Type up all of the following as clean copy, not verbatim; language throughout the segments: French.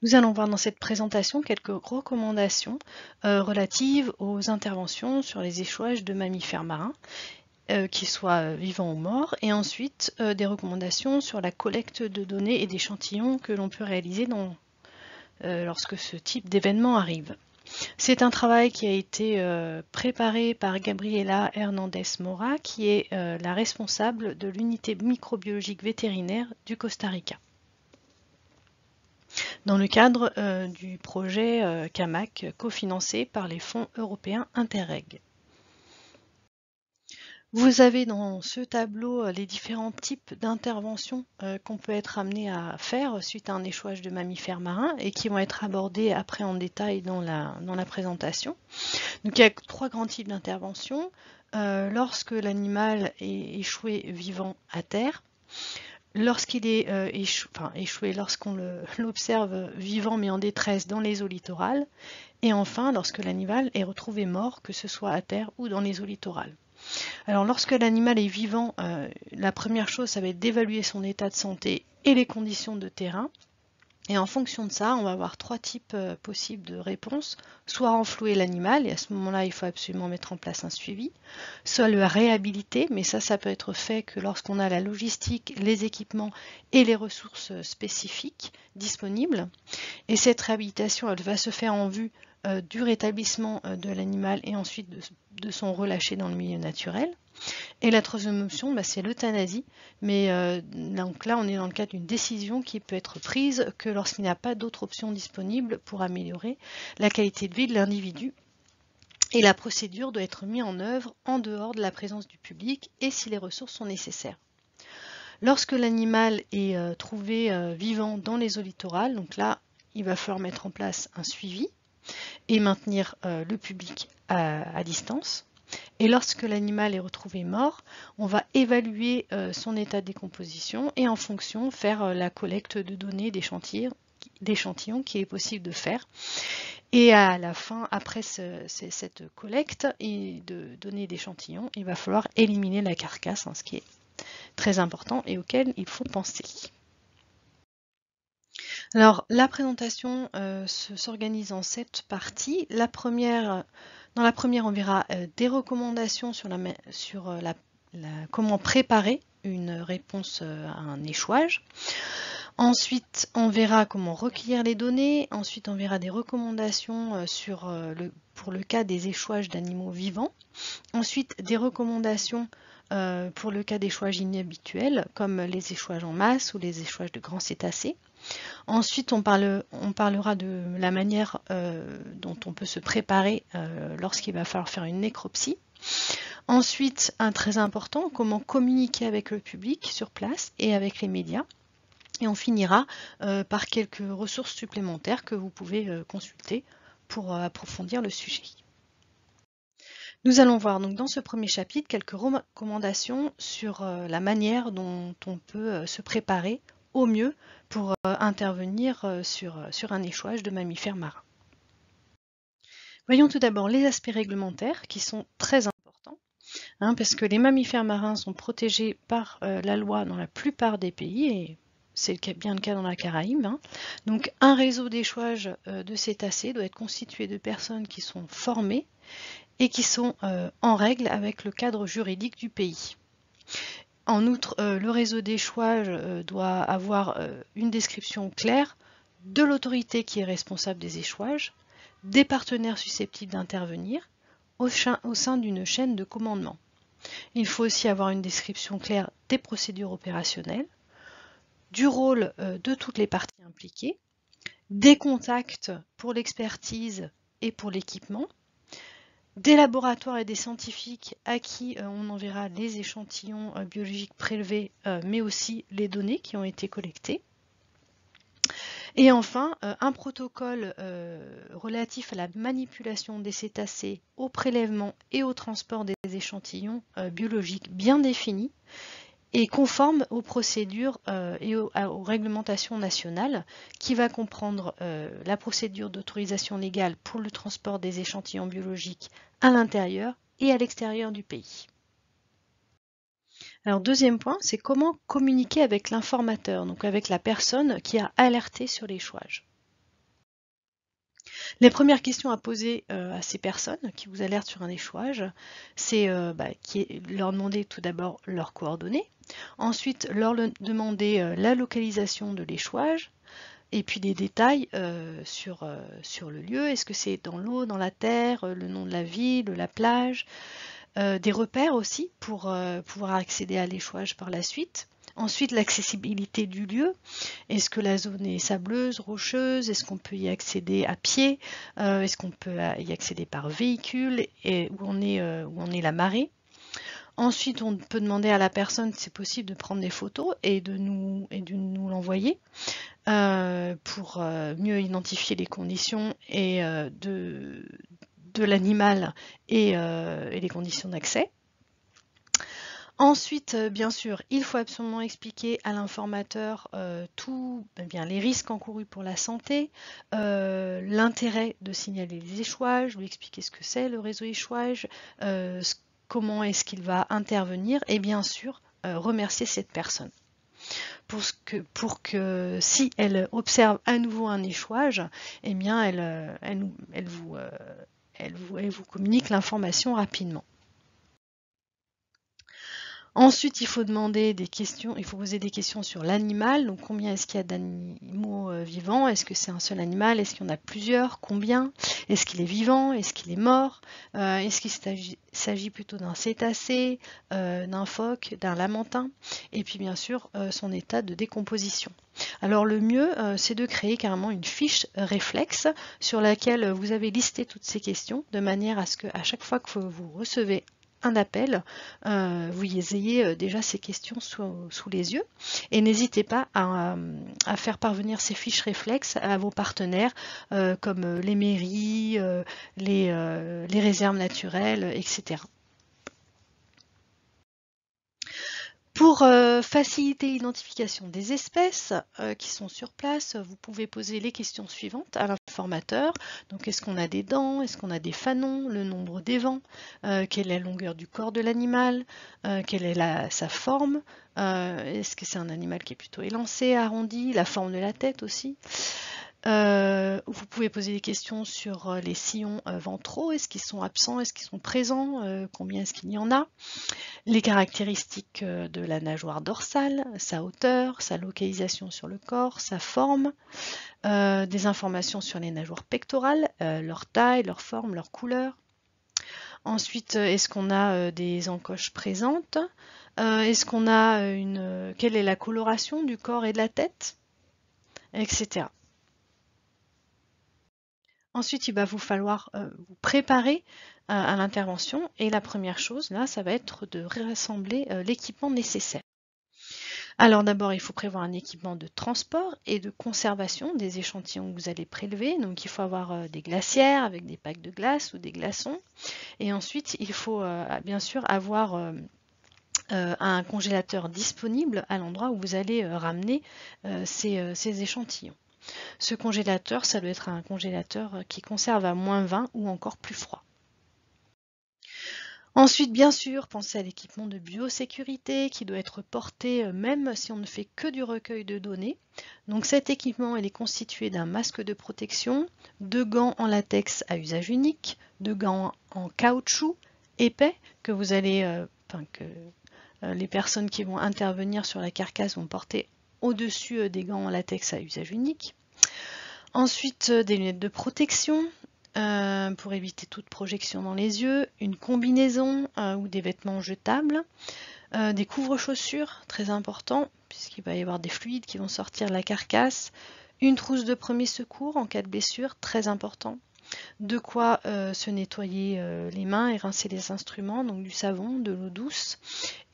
Nous allons voir dans cette présentation quelques recommandations relatives aux interventions sur les échouages de mammifères marins, qu'ils soient vivants ou morts, et ensuite des recommandations sur la collecte de données et d'échantillons que l'on peut réaliser lorsque ce type d'événement arrive. C'est un travail qui a été préparé par Gabriela Hernandez Mora, qui est la responsable de l'unité microbiologique vétérinaire du Costa Rica, dans le cadre du projet CAMAC, cofinancé par les fonds européens Interreg. Vous avez dans ce tableau les différents types d'interventions qu'on peut être amené à faire suite à un échouage de mammifères marins et qui vont être abordés après en détail dans la présentation. Donc il y a 3 grands types d'interventions. Lorsque l'animal est échoué vivant à terre, lorsqu'il est échoué, lorsqu'on l'observe vivant mais en détresse dans les eaux littorales, et enfin lorsque l'animal est retrouvé mort, que ce soit à terre ou dans les eaux littorales. Alors lorsque l'animal est vivant, la première chose, ça va être d'évaluer son état de santé et les conditions de terrain. Et en fonction de ça, on va avoir 3 types possibles de réponses. Soit renflouer l'animal, et à ce moment-là, il faut absolument mettre en place un suivi. Soit le réhabiliter, mais ça peut être fait que lorsqu'on a la logistique, les équipements et les ressources spécifiques disponibles. Et cette réhabilitation, elle va se faire en vue du rétablissement de l'animal et ensuite de son relâché dans le milieu naturel. Et la troisième option, c'est l'euthanasie, mais donc là on est dans le cadre d'une décision qui peut être prise que lorsqu'il n'y a pas d'autre option disponible pour améliorer la qualité de vie de l'individu. Et la procédure doit être mise en œuvre en dehors de la présence du public et si les ressources sont nécessaires. Lorsque l'animal est trouvé vivant dans les eaux littorales, donc là il va falloir mettre en place un suivi et maintenir le public à distance. Et lorsque l'animal est retrouvé mort, on va évaluer son état de décomposition et en fonction faire la collecte de données d'échantillons qui est possible de faire. Et à la fin, après cette collecte et de données d'échantillons, il va falloir éliminer la carcasse, ce qui est très important et auquel il faut penser. Alors, la présentation s'organise en 7 parties. Dans la première, on verra des recommandations sur comment préparer une réponse à un échouage. Ensuite, on verra comment recueillir les données. Ensuite, on verra des recommandations pour le cas des échouages d'animaux vivants. Ensuite, des recommandations pour le cas d'échouages inhabituels, comme les échouages en masse ou les échouages de grands cétacés. Ensuite, on parlera de la manière dont on peut se préparer lorsqu'il va falloir faire une nécropsie. Ensuite, très important, comment communiquer avec le public sur place et avec les médias. Et on finira par quelques ressources supplémentaires que vous pouvez consulter pour approfondir le sujet. Nous allons voir donc dans ce premier chapitre quelques recommandations sur la manière dont on peut se préparer au mieux pour intervenir sur un échouage de mammifères marins. Voyons tout d'abord les aspects réglementaires qui sont très importants, parce que les mammifères marins sont protégés par la loi dans la plupart des pays, et c'est bien le cas dans la Caraïbe. Donc un réseau d'échouage de cétacés doit être constitué de personnes qui sont formées et qui sont en règle avec le cadre juridique du pays. En outre, le réseau d'échouage doit avoir une description claire de l'autorité qui est responsable des échouages, des partenaires susceptibles d'intervenir au sein d'une chaîne de commandement. Il faut aussi avoir une description claire des procédures opérationnelles, du rôle de toutes les parties impliquées, des contacts pour l'expertise et pour l'équipement, des laboratoires et des scientifiques à qui on enverra les échantillons biologiques prélevés, mais aussi les données qui ont été collectées. Et enfin, un protocole relatif à la manipulation des cétacés, au prélèvement et au transport des échantillons biologiques bien définis et conforme aux procédures et aux réglementations nationales, qui va comprendre la procédure d'autorisation légale pour le transport des échantillons biologiques à l'intérieur et à l'extérieur du pays. Alors deuxième point, c'est comment communiquer avec l'informateur, donc avec la personne qui a alerté sur l'échouage. Les premières questions à poser à ces personnes qui vous alertent sur un échouage, c'est leur demander tout d'abord leurs coordonnées, ensuite leur demander la localisation de l'échouage, et puis des détails sur le lieu. Est-ce que c'est dans l'eau, dans la terre, le nom de la ville, de la plage, des repères aussi pour pouvoir accéder à l'échouage par la suite. Ensuite, l'accessibilité du lieu. Est-ce que la zone est sableuse, rocheuse? Est-ce qu'on peut y accéder à pied? Est-ce qu'on peut y accéder par véhicule? Et où en est la marée? Ensuite, on peut demander à la personne si c'est possible de prendre des photos et de nous l'envoyer pour mieux identifier les conditions et de l'animal et les conditions d'accès. Ensuite, bien sûr, il faut absolument expliquer à l'informateur les risques encourus pour la santé, l'intérêt de signaler les échouages, lui expliquer ce que c'est le réseau échouage, comment est-ce qu'il va intervenir et bien sûr remercier cette personne. Pour que si elle observe à nouveau un échouage, eh bien elle vous communique l'information rapidement. Ensuite, il faut demander des questions, il faut poser des questions sur l'animal. Donc, combien est-ce qu'il y a d'animaux vivants? Est-ce que c'est un seul animal? Est-ce qu'il y en a plusieurs? Combien? Est-ce qu'il est vivant? Est-ce qu'il est mort? Est-ce qu'il s'agit plutôt d'un cétacé, d'un phoque, d'un lamantin? Et puis, bien sûr, son état de décomposition. Alors, le mieux, c'est de créer carrément une fiche réflexe sur laquelle vous avez listé toutes ces questions, de manière à ce qu'à chaque fois que vous recevez un appel, vous ayez déjà ces questions sous les yeux et n'hésitez pas à faire parvenir ces fiches réflexes à vos partenaires comme les mairies, les réserves naturelles, etc. Pour faciliter l'identification des espèces qui sont sur place, vous pouvez poser les questions suivantes à l'informateur. Donc, est-ce qu'on a des dents? Est-ce qu'on a des fanons? Le nombre des vents? Quelle est la longueur du corps de l'animal? Quelle est sa forme? Est-ce que c'est un animal qui est plutôt élancé, arrondi? La forme de la tête aussi. Vous pouvez poser des questions sur les sillons ventraux. Est-ce qu'ils sont absents? Est-ce qu'ils sont présents? Combien est-ce qu'il y en a? Les caractéristiques de la nageoire dorsale, sa hauteur, sa localisation sur le corps, sa forme, des informations sur les nageoires pectorales, leur taille, leur forme, leur couleur. Ensuite, est-ce qu'on a des encoches présentes? Est-ce qu'on a quelle est la coloration du corps et de la tête? Etc. Ensuite, il va vous falloir vous préparer à l'intervention et la première chose, là, ça va être de rassembler l'équipement nécessaire. Alors d'abord, il faut prévoir un équipement de transport et de conservation des échantillons que vous allez prélever. Donc il faut avoir des glacières avec des packs de glace ou des glaçons. Et ensuite, il faut bien sûr avoir un congélateur disponible à l'endroit où vous allez ramener ces échantillons. Ce congélateur, ça doit être un congélateur qui conserve à -20 ou encore plus froid. Ensuite, bien sûr, pensez à l'équipement de biosécurité qui doit être porté même si on ne fait que du recueil de données. Donc cet équipement il est constitué d'un masque de protection, de gants en latex à usage unique, de gants en caoutchouc épais que vous allez, les personnes qui vont intervenir sur la carcasse vont porter au-dessus des gants en latex à usage unique. Ensuite, des lunettes de protection pour éviter toute projection dans les yeux, une combinaison ou des vêtements jetables, des couvre-chaussures, très important, puisqu'il va y avoir des fluides qui vont sortir de la carcasse, une trousse de premier secours en cas de blessure, très important, de quoi se nettoyer les mains et rincer les instruments, donc du savon, de l'eau douce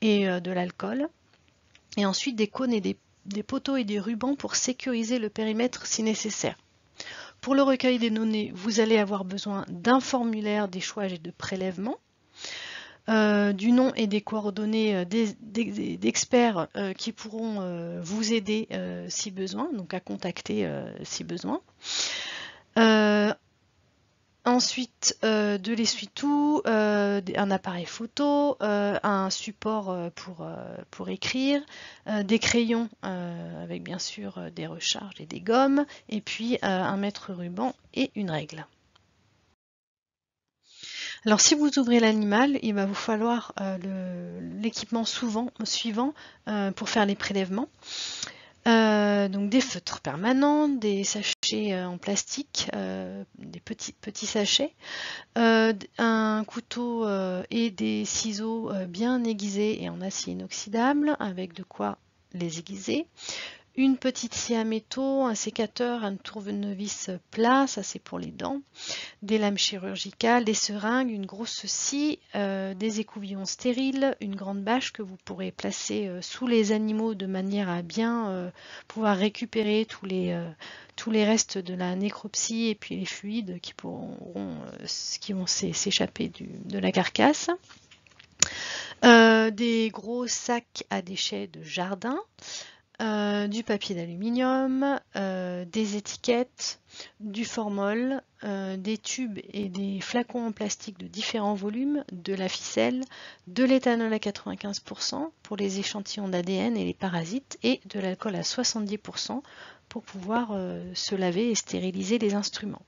et de l'alcool, et ensuite des cônes et des poteaux et des rubans pour sécuriser le périmètre si nécessaire. Pour le recueil des données, vous allez avoir besoin d'un formulaire d'échouage et de prélèvement, du nom et des coordonnées d'experts qui pourront vous aider si besoin, donc à contacter si besoin. Ensuite, de l'essuie-tout, un appareil photo, un support pour écrire, des crayons avec bien sûr des recharges et des gommes, et puis un mètre ruban et une règle. Alors si vous ouvrez l'animal, il va vous falloir l'équipement suivant pour faire les prélèvements. Donc des feutres permanents, des sachets en plastique, des petits sachets, un couteau et des ciseaux bien aiguisés et en acier inoxydable avec de quoi les aiguiser. Une petite scie à métaux, un sécateur, un tournevis plat, ça c'est pour les dents, des lames chirurgicales, des seringues, une grosse scie, des écouvillons stériles, une grande bâche que vous pourrez placer sous les animaux de manière à bien pouvoir récupérer tous les restes de la nécropsie et puis les fluides qui vont s'échapper de la carcasse. Des gros sacs à déchets de jardin, du papier d'aluminium, des étiquettes, du formol, des tubes et des flacons en plastique de différents volumes, de la ficelle, de l'éthanol à 95% pour les échantillons d'ADN et les parasites et de l'alcool à 70% pour pouvoir se laver et stériliser les instruments.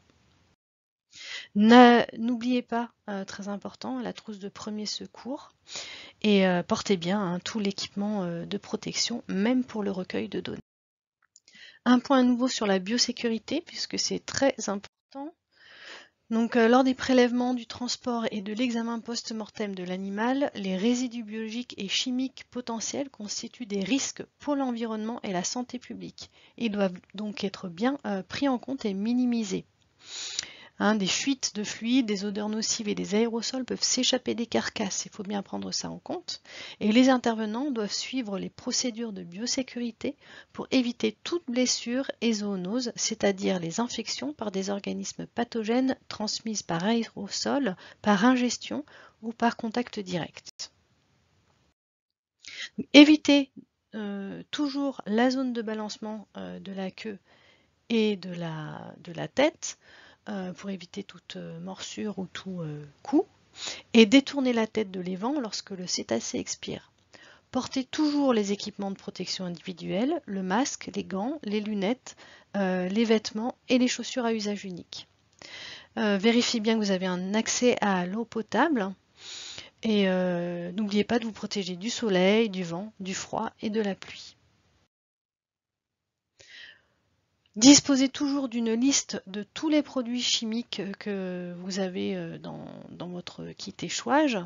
N'oubliez pas, très important, la trousse de premier secours et portez bien tout l'équipement de protection, même pour le recueil de données. Un point nouveau sur la biosécurité, puisque c'est très important. Donc, lors des prélèvements, du transport et de l'examen post-mortem de l'animal, les résidus biologiques et chimiques potentiels constituent des risques pour l'environnement et la santé publique. Ils doivent donc être bien pris en compte et minimisés. Des fuites de fluides, des odeurs nocives et des aérosols peuvent s'échapper des carcasses, il faut bien prendre ça en compte. Et les intervenants doivent suivre les procédures de biosécurité pour éviter toute blessure et zoonose, c'est-à-dire les infections par des organismes pathogènes transmises par aérosol, par ingestion ou par contact direct. Évitez toujours la zone de balancement de la queue et de la tête, pour éviter toute morsure ou tout coup, et détourner la tête de l'évent lorsque le cétacé expire. Portez toujours les équipements de protection individuelle, le masque, les gants, les lunettes, les vêtements et les chaussures à usage unique. Vérifiez bien que vous avez un accès à l'eau potable et n'oubliez pas de vous protéger du soleil, du vent, du froid et de la pluie. Disposez toujours d'une liste de tous les produits chimiques que vous avez dans votre kit échouage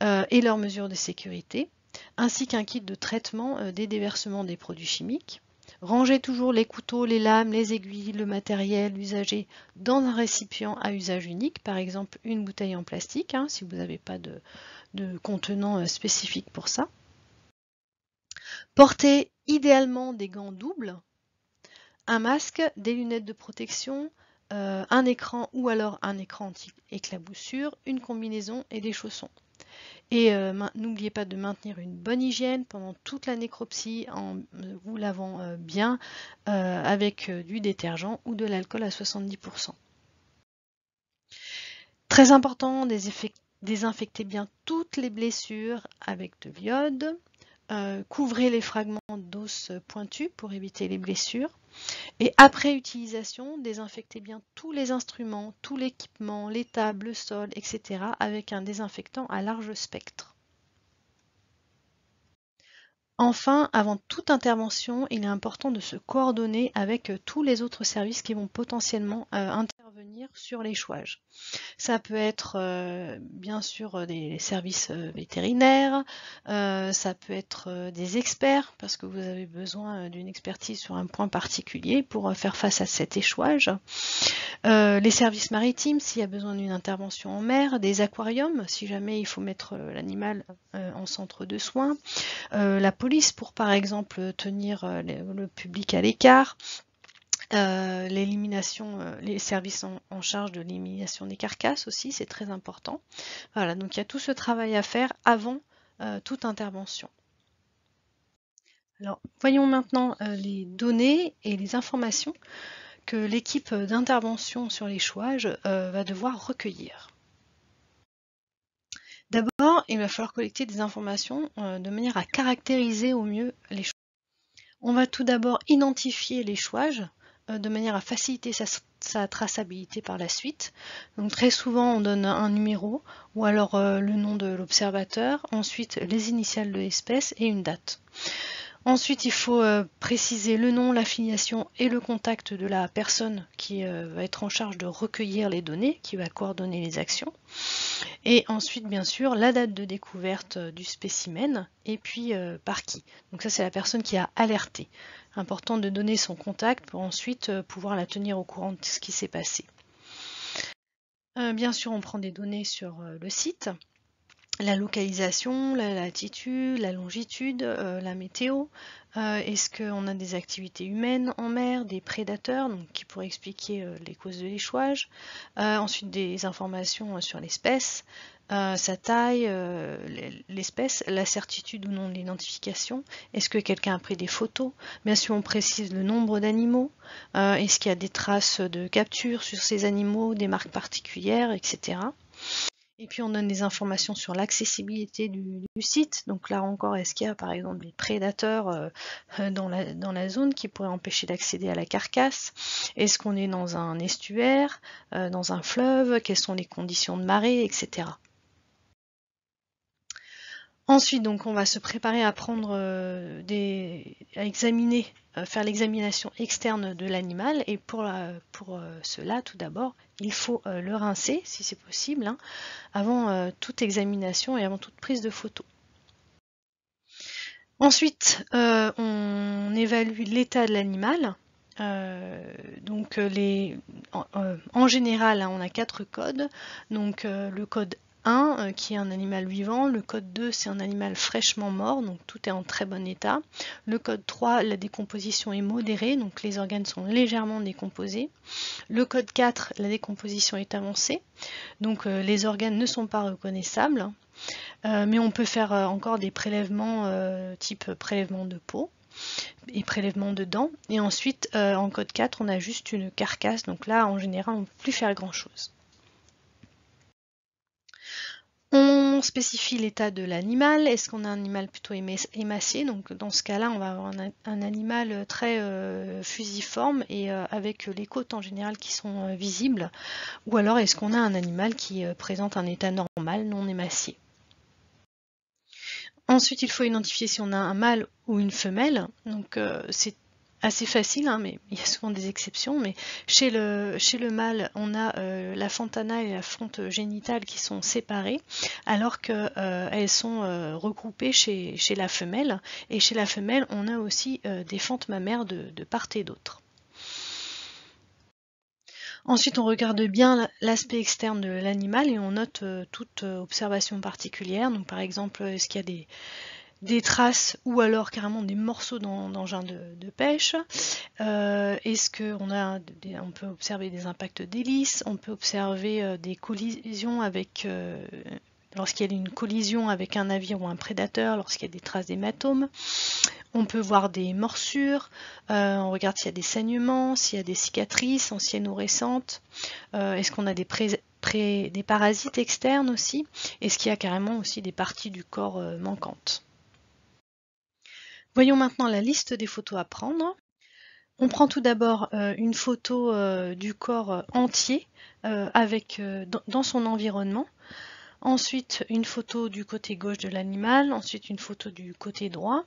et leurs mesures de sécurité, ainsi qu'un kit de traitement des déversements des produits chimiques. Rangez toujours les couteaux, les lames, les aiguilles, le matériel usagé dans un récipient à usage unique, par exemple une bouteille en plastique, si vous n'avez pas de contenant spécifique pour ça. Portez idéalement des gants doubles, un masque, des lunettes de protection, un écran ou alors un écran anti-éclaboussure, une combinaison et des chaussons. Et n'oubliez pas de maintenir une bonne hygiène pendant toute la nécropsie en vous lavant bien avec du détergent ou de l'alcool à 70%. Très important, désinfectez bien toutes les blessures avec de l'iode. Couvrez les fragments d'os pointus pour éviter les blessures. Et après utilisation, désinfectez bien tous les instruments, tout l'équipement, les tables, le sol, etc. avec un désinfectant à large spectre. Enfin, avant toute intervention, il est important de se coordonner avec tous les autres services qui vont potentiellement intervenir sur l'échouage. Ça peut être bien sûr des services vétérinaires, ça peut être des experts parce que vous avez besoin d'une expertise sur un point particulier pour faire face à cet échouage. Les services maritimes s'il y a besoin d'une intervention en mer, des aquariums si jamais il faut mettre l'animal en centre de soins, la police pour par exemple tenir le public à l'écart. Les services en charge de l'élimination des carcasses aussi, c'est très important. Voilà, donc il y a tout ce travail à faire avant toute intervention. Alors, voyons maintenant les données et les informations que l'équipe d'intervention sur l'échouage va devoir recueillir. D'abord, il va falloir collecter des informations de manière à caractériser au mieux l'échouage. On va tout d'abord identifier l'échouage de manière à faciliter sa traçabilité par la suite. Donc très souvent on donne un numéro ou alors le nom de l'observateur, ensuite les initiales de l'espèce et une date. Ensuite, il faut préciser le nom, l'affiliation et le contact de la personne qui va être en charge de recueillir les données, qui va coordonner les actions. Et ensuite, bien sûr, la date de découverte du spécimen et puis par qui. Donc ça, c'est la personne qui a alerté. Important de donner son contact pour ensuite pouvoir la tenir au courant de ce qui s'est passé. Bien sûr, on prend des données sur le site. La localisation, la latitude, la longitude, la météo. Est-ce qu'on a des activités humaines en mer, des prédateurs, donc, qui pourraient expliquer les causes de l'échouage. Ensuite, des informations sur l'espèce, sa taille, l'espèce, la certitude ou non de l'identification. Est-ce que quelqu'un a pris des photos? Bien sûr, on précise le nombre d'animaux. Est-ce qu'il y a des traces de capture sur ces animaux, des marques particulières, etc. Et puis on donne des informations sur l'accessibilité du site. Donc là encore, est-ce qu'il y a par exemple des prédateurs dans la zone qui pourraient empêcher d'accéder à la carcasse? Est-ce qu'on est dans un estuaire, dans un fleuve? Quelles sont les conditions de marée, etc. Ensuite, donc, on va se préparer à prendre à examiner, faire l'examination externe de l'animal. Et pour cela, tout d'abord, il faut le rincer, si c'est possible, hein, avant toute examination et avant toute prise de photo. Ensuite, on évalue l'état de l'animal. Donc, en général, hein, on a 4 codes. Donc, le code 1 qui est un animal vivant, le code 2 c'est un animal fraîchement mort, donc tout est en très bon état. Le code 3, la décomposition est modérée, donc les organes sont légèrement décomposés. Le code 4, la décomposition est avancée, donc les organes ne sont pas reconnaissables, mais on peut faire encore des prélèvements type prélèvement de peau et prélèvement de dents. Et ensuite, en code 4, on a juste une carcasse, donc là en général on ne peut plus faire grand chose. On spécifie l'état de l'animal. Est-ce qu'on a un animal plutôt émacié? Donc dans ce cas-là, on va avoir un animal très fusiforme et avec les côtes en général qui sont visibles. Ou alors est-ce qu'on a un animal qui présente un état normal, non émacié? Ensuite, il faut identifier si on a un mâle ou une femelle. Donc c'est assez facile, hein, mais il y a souvent des exceptions. Mais chez le mâle, on a la fontana et la fonte génitale qui sont séparées, alors qu'elles sont regroupées chez la femelle. Et chez la femelle, on a aussi des fentes mammaires de part et d'autre. Ensuite, on regarde bien l'aspect externe de l'animal et on note toute observation particulière. Donc, par exemple, est-ce qu'il y a des traces ou alors carrément des morceaux d'engins de pêche. Est-ce qu'on peut observer des impacts d'hélices, on peut observer des collisions avec lorsqu'il y a une collision avec un navire ou un prédateur, lorsqu'il y a des traces d'hématomes. On peut voir des morsures, on regarde s'il y a des saignements, s'il y a des cicatrices anciennes ou récentes. Est-ce qu'on a des parasites externes aussi? Est-ce qu'il y a carrément aussi des parties du corps manquantes? Voyons maintenant la liste des photos à prendre. On prend tout d'abord une photo du corps entier dans son environnement. Ensuite, une photo du côté gauche de l'animal. Ensuite, une photo du côté droit.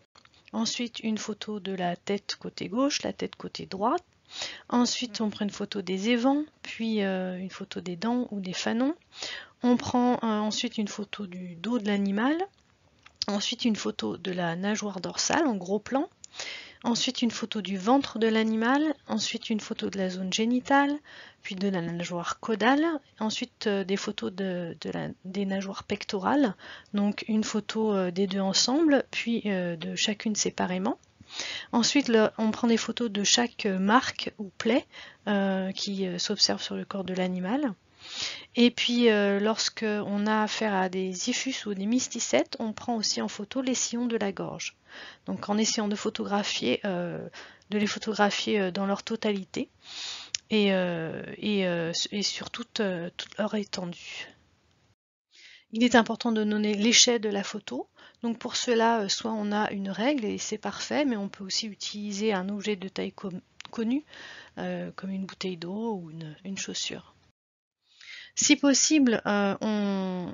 Ensuite, une photo de la tête côté gauche, la tête côté droite. Ensuite, on prend une photo des évents, puis une photo des dents ou des fanons. On prend ensuite une photo du dos de l'animal. Ensuite, une photo de la nageoire dorsale en gros plan. Ensuite, une photo du ventre de l'animal. Ensuite, une photo de la zone génitale, puis de la nageoire caudale. Ensuite, des photos des nageoires pectorales. Donc, une photo des deux ensemble, puis de chacune séparément. Ensuite, on prend des photos de chaque marque ou plaie qui s'observe sur le corps de l'animal. Et puis, lorsque on a affaire à des iphus ou des mysticettes, on prend aussi en photo les sillons de la gorge. Donc, en essayant de les photographier dans leur totalité. et sur toute leur étendue. Il est important de donner l'échelle de la photo. Donc pour cela, soit on a une règle et c'est parfait, mais on peut aussi utiliser un objet de taille connue, comme une bouteille d'eau ou une chaussure. Si possible, on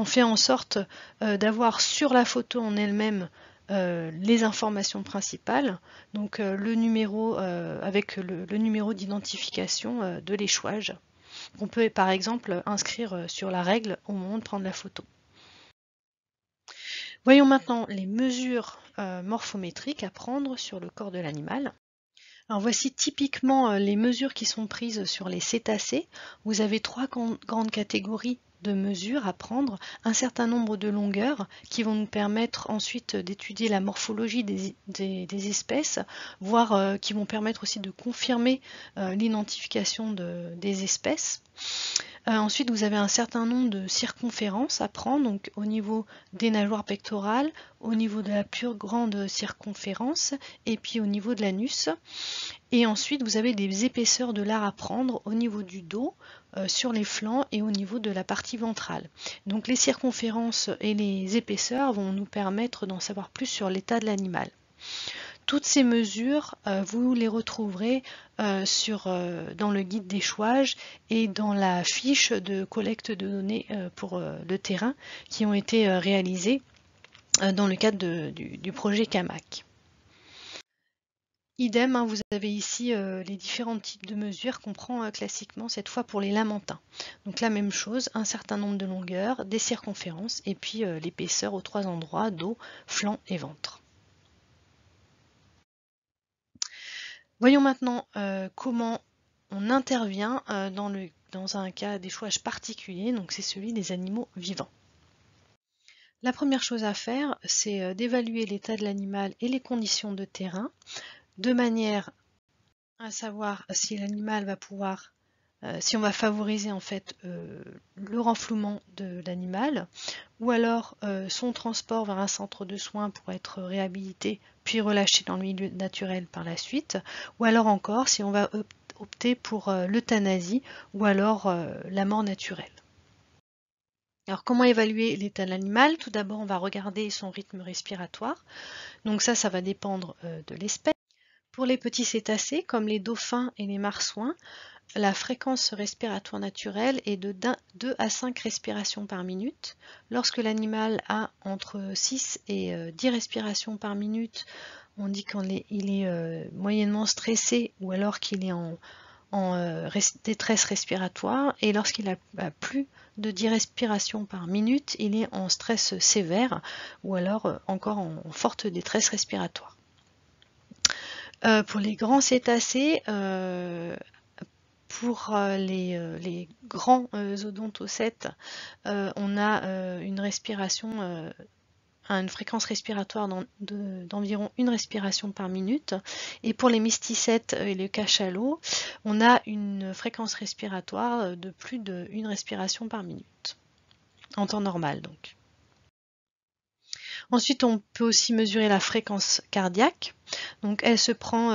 fait en sorte d'avoir sur la photo en elle-même les informations principales, donc le numéro avec le numéro d'identification de l'échouage. On peut par exemple inscrire sur la règle au moment de prendre la photo. Voyons maintenant les mesures morphométriques à prendre sur le corps de l'animal. Alors voici typiquement les mesures qui sont prises sur les cétacés. Vous avez trois grandes catégories de mesures à prendre, un certain nombre de longueurs qui vont nous permettre ensuite d'étudier la morphologie des espèces, voire qui vont permettre aussi de confirmer l'identification des espèces. Ensuite, vous avez un certain nombre de circonférences à prendre, donc au niveau des nageoires pectorales, au niveau de la plus grande circonférence, et puis au niveau de l'anus. Et ensuite, vous avez des épaisseurs de l'art à prendre au niveau du dos, sur les flancs et au niveau de la partie ventrale. Donc les circonférences et les épaisseurs vont nous permettre d'en savoir plus sur l'état de l'animal. Toutes ces mesures, vous les retrouverez dans le guide d'échouage et dans la fiche de collecte de données pour le terrain qui ont été réalisées dans le cadre du projet CAMAC. Idem, vous avez ici les différents types de mesures qu'on prend classiquement, cette fois pour les lamantins. Donc la même chose, un certain nombre de longueurs, des circonférences et puis l'épaisseur aux trois endroits, dos, flanc et ventre. Voyons maintenant comment on intervient dans un cas d'échouage particulier, donc c'est celui des animaux vivants. La première chose à faire, c'est d'évaluer l'état de l'animal et les conditions de terrain, de manière à savoir si l'animal va pouvoir, si on va favoriser en fait le renflouement de l'animal, ou alors son transport vers un centre de soins pour être réhabilité puis relâché dans le milieu naturel par la suite, ou alors encore si on va opter pour l'euthanasie ou alors la mort naturelle. Alors comment évaluer l'état de l'animal? Tout d'abord on va regarder son rythme respiratoire, donc ça va dépendre de l'espèce. Pour les petits cétacés comme les dauphins et les marsouins, la fréquence respiratoire naturelle est de 2 à 5 respirations par minute. Lorsque l'animal a entre 6 et 10 respirations par minute, on dit qu'il est moyennement stressé ou alors qu'il est en détresse respiratoire. Et lorsqu'il a plus de 10 respirations par minute, il est en stress sévère ou alors encore en forte détresse respiratoire. Pour les grands cétacés, pour les grands odontocètes, on a une respiration, une fréquence respiratoire d'environ une respiration par minute. Et pour les mysticètes et les cachalots, on a une fréquence respiratoire de plus d'une respiration par minute, en temps normal donc. Ensuite, on peut aussi mesurer la fréquence cardiaque. Donc, elle se prend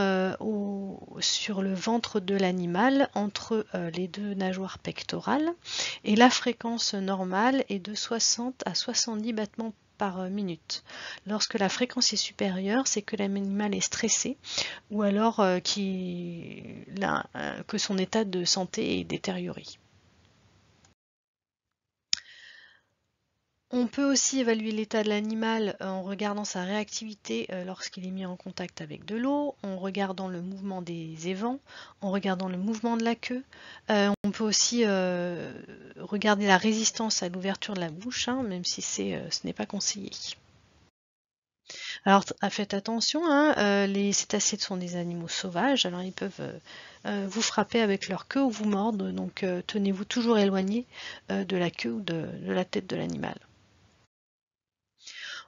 sur le ventre de l'animal entre les deux nageoires pectorales. Et la fréquence normale est de 60 à 70 battements par minute. Lorsque la fréquence est supérieure, c'est que l'animal est stressé ou alors que son état de santé est détérioré. On peut aussi évaluer l'état de l'animal en regardant sa réactivité lorsqu'il est mis en contact avec de l'eau, en regardant le mouvement des évents, en regardant le mouvement de la queue. On peut aussi regarder la résistance à l'ouverture de la bouche, même si ce n'est pas conseillé. Alors faites attention, les cétacés sont des animaux sauvages, alors ils peuvent vous frapper avec leur queue ou vous mordre, donc tenez-vous toujours éloigné de la queue ou de la tête de l'animal.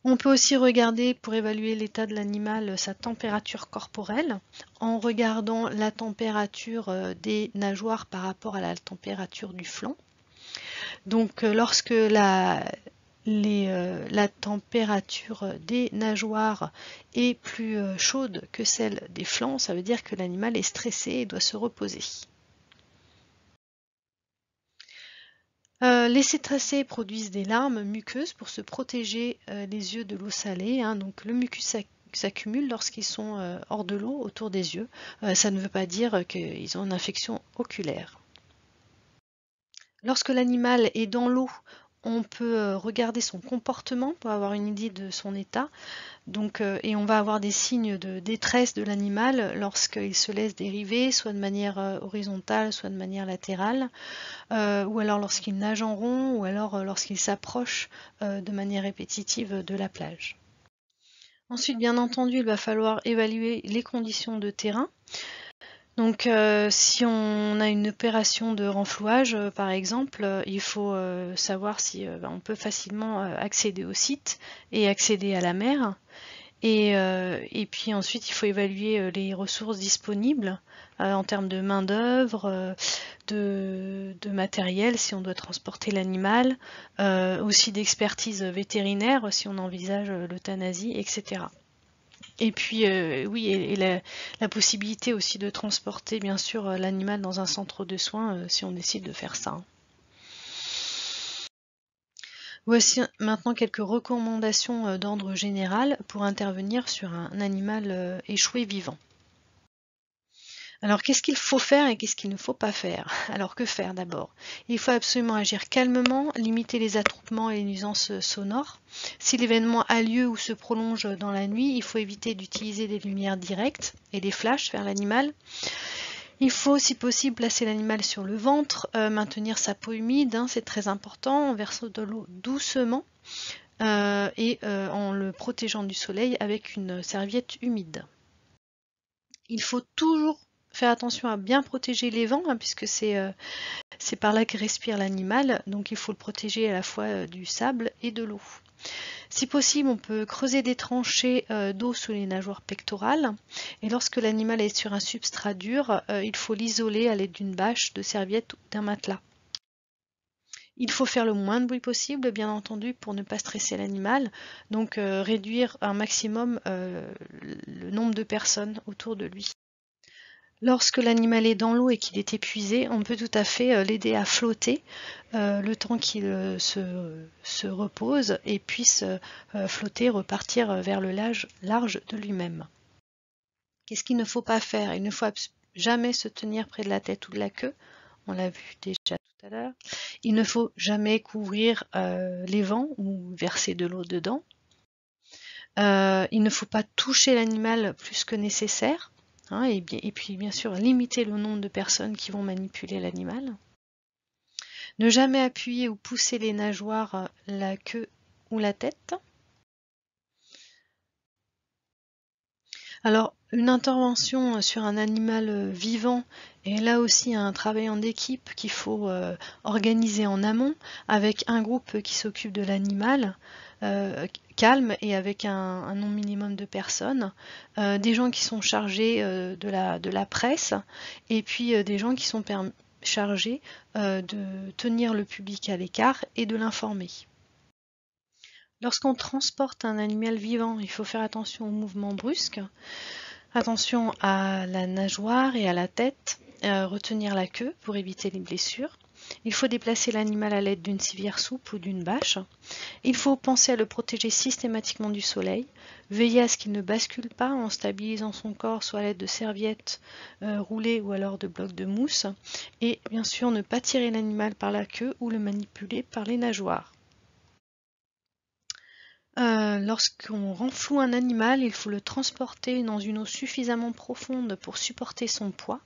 On peut aussi regarder, pour évaluer l'état de l'animal, sa température corporelle, en regardant la température des nageoires par rapport à la température du flanc. Donc lorsque la température des nageoires est plus chaude que celle des flancs, ça veut dire que l'animal est stressé et doit se reposer. Les cétacés produisent des larmes muqueuses pour se protéger les yeux de l'eau salée, hein, donc le mucus s'accumule lorsqu'ils sont hors de l'eau autour des yeux. Ça ne veut pas dire qu'ils ont une infection oculaire. Lorsque l'animal est dans l'eau, on peut regarder son comportement pour avoir une idée de son état. Donc, et on va avoir des signes de détresse de l'animal lorsqu'il se laisse dériver, soit de manière horizontale, soit de manière latérale, ou alors lorsqu'il nage en rond, ou alors lorsqu'il s'approche de manière répétitive de la plage. Ensuite, bien entendu, il va falloir évaluer les conditions de terrain. Donc si on a une opération de renflouage par exemple, il faut savoir si on peut facilement accéder au site et accéder à la mer. Et puis ensuite il faut évaluer les ressources disponibles en termes de main d'œuvre, de matériel si on doit transporter l'animal, aussi d'expertise vétérinaire si on envisage l'euthanasie, etc. Et puis, oui, et la possibilité aussi de transporter, bien sûr, l'animal dans un centre de soins, si on décide de faire ça. Voici maintenant quelques recommandations d'ordre général pour intervenir sur un animal échoué vivant. Alors, qu'est-ce qu'il faut faire et qu'est-ce qu'il ne faut pas faire? Alors, que faire d'abord? Il faut absolument agir calmement, limiter les attroupements et les nuisances sonores. Si l'événement a lieu ou se prolonge dans la nuit, il faut éviter d'utiliser des lumières directes et des flashs vers l'animal. Il faut, si possible, placer l'animal sur le ventre, maintenir sa peau humide, hein, c'est très important, en versant de l'eau doucement et en le protégeant du soleil avec une serviette humide. Il faut toujours faire attention à bien protéger les vents, hein, puisque c'est par là que respire l'animal, donc il faut le protéger à la fois du sable et de l'eau. Si possible, on peut creuser des tranchées d'eau sous les nageoires pectorales, et lorsque l'animal est sur un substrat dur, il faut l'isoler à l'aide d'une bâche, de serviette ou d'un matelas. Il faut faire le moins de bruit possible, bien entendu, pour ne pas stresser l'animal, donc réduire un maximum le nombre de personnes autour de lui. Lorsque l'animal est dans l'eau et qu'il est épuisé, on peut tout à fait l'aider à flotter le temps qu'il se repose et puisse flotter, repartir vers le large de lui-même. Qu'est-ce qu'il ne faut pas faire? Il ne faut jamais se tenir près de la tête ou de la queue, on l'a vu déjà tout à l'heure. Il ne faut jamais couvrir les vents ou verser de l'eau dedans. Il ne faut pas toucher l'animal plus que nécessaire. Hein, et puis bien sûr limiter le nombre de personnes qui vont manipuler l'animal. Ne jamais appuyer ou pousser les nageoires, la queue ou la tête. Alors une intervention sur un animal vivant est là aussi un travail en équipe qu'il faut organiser en amont avec un groupe qui s'occupe de l'animal. Calme et avec un nombre minimum de personnes, des gens qui sont chargés de la presse et puis des gens qui sont chargés de tenir le public à l'écart et de l'informer. Lorsqu'on transporte un animal vivant, il faut faire attention aux mouvements brusques, attention à la nageoire et à la tête, retenir la queue pour éviter les blessures. Il faut déplacer l'animal à l'aide d'une civière souple ou d'une bâche. Il faut penser à le protéger systématiquement du soleil, veiller à ce qu'il ne bascule pas en stabilisant son corps soit à l'aide de serviettes roulées ou alors de blocs de mousse. Et bien sûr ne pas tirer l'animal par la queue ou le manipuler par les nageoires. Lorsqu'on renfloue un animal, il faut le transporter dans une eau suffisamment profonde pour supporter son poids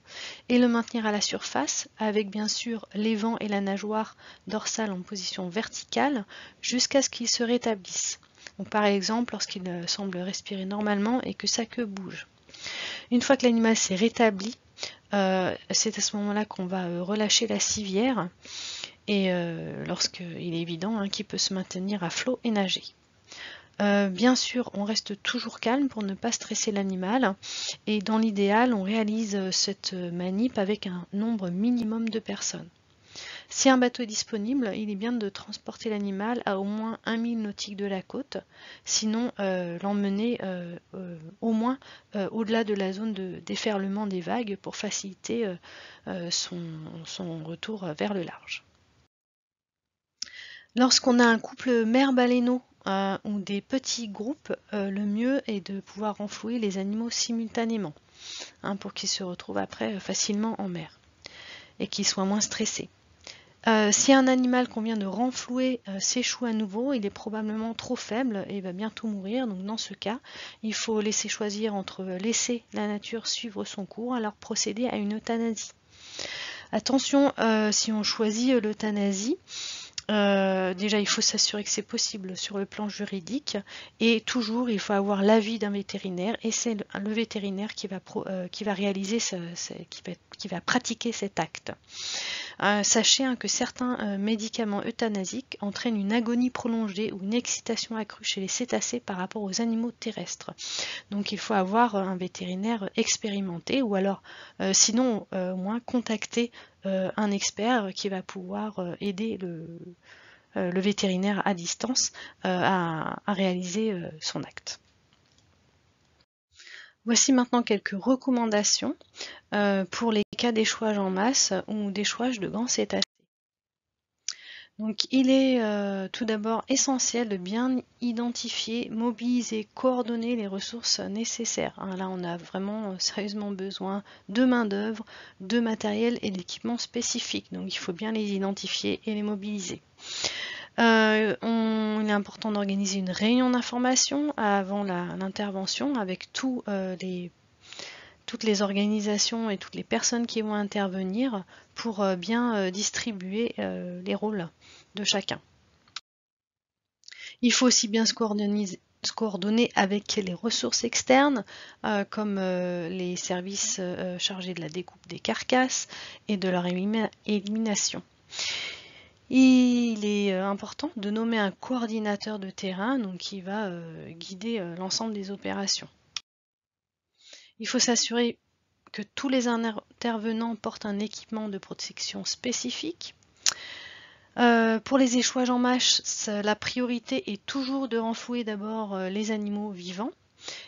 et le maintenir à la surface avec bien sûr les vents et la nageoire dorsale en position verticale jusqu'à ce qu'il se rétablisse. Donc, par exemple lorsqu'il semble respirer normalement et que sa queue bouge. Une fois que l'animal s'est rétabli, c'est à ce moment-là qu'on va relâcher la civière et lorsqu'il est évident qu'il peut se maintenir à flot et nager. Bien sûr, on reste toujours calme pour ne pas stresser l'animal et dans l'idéal, on réalise cette manip avec un nombre minimum de personnes. Si un bateau est disponible, il est bien de transporter l'animal à au moins 1 mille nautique de la côte, sinon l'emmener au moins au-delà de la zone de déferlement des vagues pour faciliter son retour vers le large. Lorsqu'on a un couple mère-baleineau ou des petits groupes, le mieux est de pouvoir renflouer les animaux simultanément pour qu'ils se retrouvent après facilement en mer et qu'ils soient moins stressés. Si un animal qu'on vient de renflouer s'échoue à nouveau, il est probablement trop faible et va bientôt mourir. Donc dans ce cas, il faut laisser choisir entre laisser la nature suivre son cours, alors procéder à une euthanasie. Attention, si on choisit l'euthanasie, déjà il faut s'assurer que c'est possible sur le plan juridique et toujours il faut avoir l'avis d'un vétérinaire et c'est le vétérinaire qui va réaliser qui va pratiquer cet acte. Sachez que certains médicaments euthanasiques entraînent une agonie prolongée ou une excitation accrue chez les cétacés par rapport aux animaux terrestres. Donc il faut avoir un vétérinaire expérimenté ou alors sinon au moins contacter un expert qui va pouvoir aider le vétérinaire à distance à réaliser son acte. Voici maintenant quelques recommandations pour les cas d'échouage en masse ou d'échouage de grands cétacés. Donc il est tout d'abord essentiel de bien identifier, mobiliser, coordonner les ressources nécessaires. Là on a vraiment sérieusement besoin de main-d'œuvre, de matériel et d'équipements spécifiques. Donc il faut bien les identifier et les mobiliser. Il est important d'organiser une réunion d'information avant l'intervention avec toutes les organisations et toutes les personnes qui vont intervenir pour bien distribuer les rôles de chacun. Il faut aussi bien se coordonner avec les ressources externes comme les services chargés de la découpe des carcasses et de leur élimination. Il est important de nommer un coordinateur de terrain donc, qui va guider l'ensemble des opérations. Il faut s'assurer que tous les intervenants portent un équipement de protection spécifique. Pour les échouages en masse, la priorité est toujours de renflouer d'abord les animaux vivants.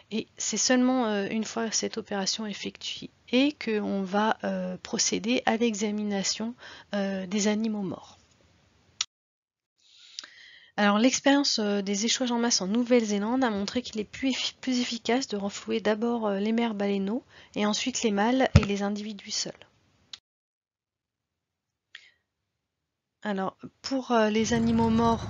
Et c'est seulement une fois cette opération effectuée et qu'on va procéder à l'examination des animaux morts. Alors l'expérience des échouages en masse en Nouvelle-Zélande a montré qu'il est plus efficace de renflouer d'abord les mères baleineaux et ensuite les mâles et les individus seuls. Alors pour les animaux morts